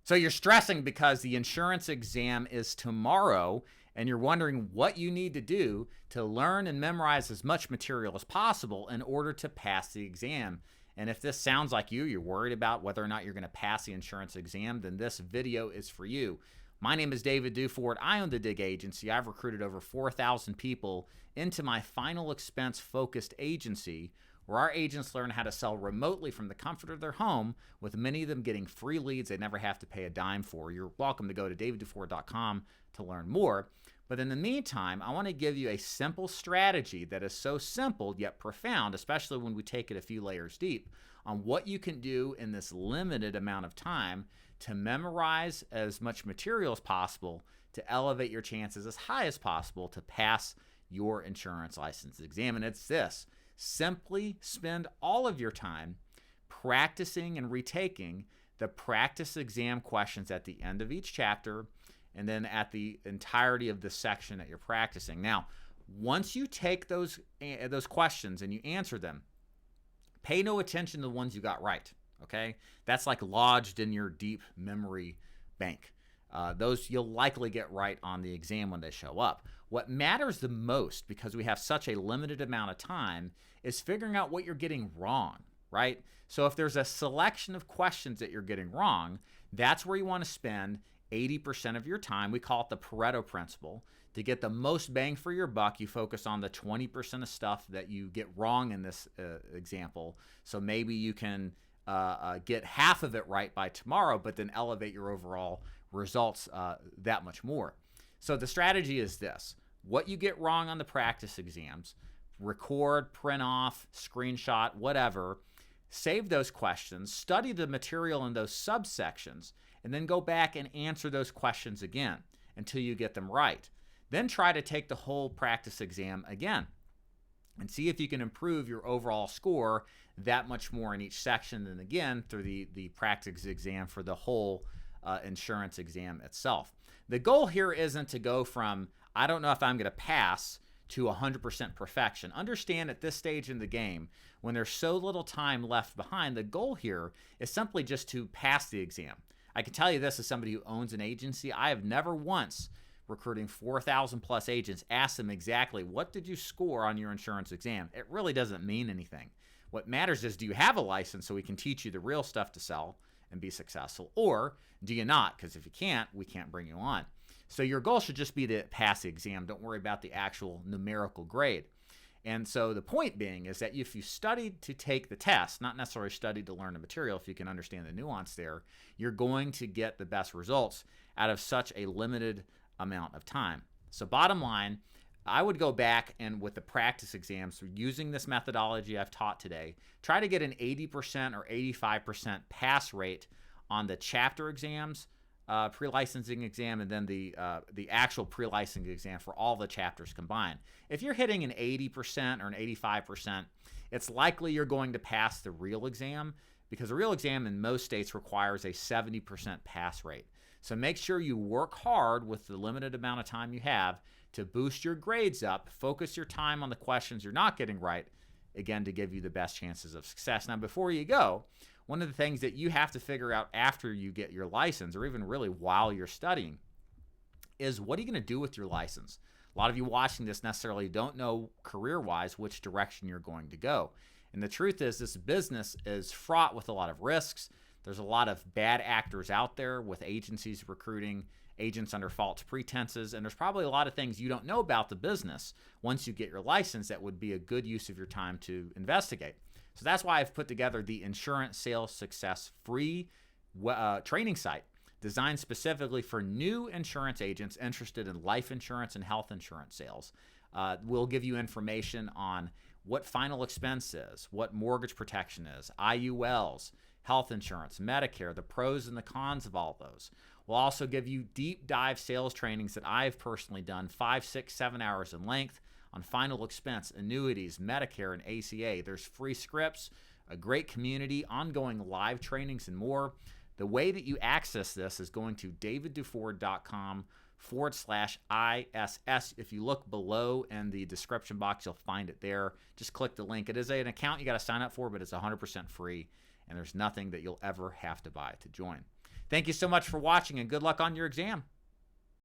So you're stressing because the insurance exam is tomorrow and you're wondering what you need to do to learn and memorize as much material as possible in order to pass the exam. And if this sounds like you're worried about whether or not you're going to pass the insurance exam, then this video is for you. My name is David Duford. I own the Dig Agency. I've recruited over 4,000 people into my final expense focused agency, where our agents learn how to sell remotely from the comfort of their home, with many of them getting free leads they never have to pay a dime for. You're welcome to go to davidduford.com to learn more. But in the meantime, I want to give you a simple strategy that is so simple yet profound, especially when we take it a few layers deep, on what you can do in this limited amount of time to memorize as much material as possible to elevate your chances as high as possible to pass your insurance license exam. And it's this: simply spend all of your time practicing and retaking the practice exam questions at the end of each chapter and then at the entirety of the section that you're practicing. Now, once you take those questions and you answer them, pay no attention to the ones you got right, okay? That's like lodged in your deep memory bank. Those you'll likely get right on the exam when they show up. What matters the most, because we have such a limited amount of time, is figuring out what you're getting wrong, right? So if there's a selection of questions that you're getting wrong, that's where you want to spend 80% of your time. We call it the Parto Principle. To get the most bang for your buck, you focus on the 20% of stuff that you get wrong in this example. So maybe you can get half of it right by tomorrow, but then elevate your overall results that much more. So the strategy is this: what you get wrong on the practice exams, record, print off, screenshot, whatever, save those questions, study the material in those subsections, and then go back and answer those questions again until you get them right. Then try to take the whole practice exam again and see if you can improve your overall score that much more in each section, and again through the practice exam for the whole insurance exam itself. The goal here isn't to go from, I don't know if I'm going to pass, to 100% perfection. Understand at this stage in the game, when there's so little time left behind, the goal here is simply just to pass the exam. I can tell you this as somebody who owns an agency: I have never once, recruiting 4,000 plus agents, asked them exactly, what did you score on your insurance exam? It really doesn't mean anything. What matters is, do you have a license so we can teach you the real stuff to sell and be successful, or do you not? Because if you can't, we can't bring you on. So your goal should just be to pass the exam. Don't worry about the actual numerical grade. And so the point being is that if you studied to take the test, not necessarily studied to learn the material, if you can understand the nuance there, you're going to get the best results out of such a limited amount of time. So bottom line, I would go back and with the practice exams, using this methodology I've taught today, try to get an 80% or 85% pass rate on the chapter exams, pre-licensing exam, and then the actual pre-licensing exam for all the chapters combined. If you're hitting an 80% or an 85%, it's likely you're going to pass the real exam, because the real exam in most states requires a 70% pass rate. So make sure you work hard with the limited amount of time you have to boost your grades up. Focus your time on the questions you're not getting right, again, to give you the best chances of success. Now, before you go, one of the things that you have to figure out after you get your license, or even really while you're studying, is what are you going to do with your license? A lot of you watching this necessarily don't know career-wise which direction you're going to go. And the truth is, this business is fraught with a lot of risks. There's a lot of bad actors out there with agencies recruiting agents under false pretenses, and there's probably a lot of things you don't know about the business once you get your license that would be a good use of your time to investigate. So that's why I've put together the Insurance Sales Success free training site designed specifically for new insurance agents interested in life insurance and health insurance sales. We'll give you information on what final expense is, what mortgage protection is, IULs, health insurance, Medicare, the pros and the cons of all those. We'll also give you deep dive sales trainings that I've personally done, 5, 6, 7 hours in length, on final expense, annuities, Medicare, and ACA. There's free scripts, a great community, ongoing live trainings, and more. The way that you access this is going to davidduford.com/ISS. If you look below in the description box, you'll find it there. Just click the link. It is an account you got to sign up for, but it's 100% free, and there's nothing that you'll ever have to buy to join. Thank you so much for watching, and good luck on your exam.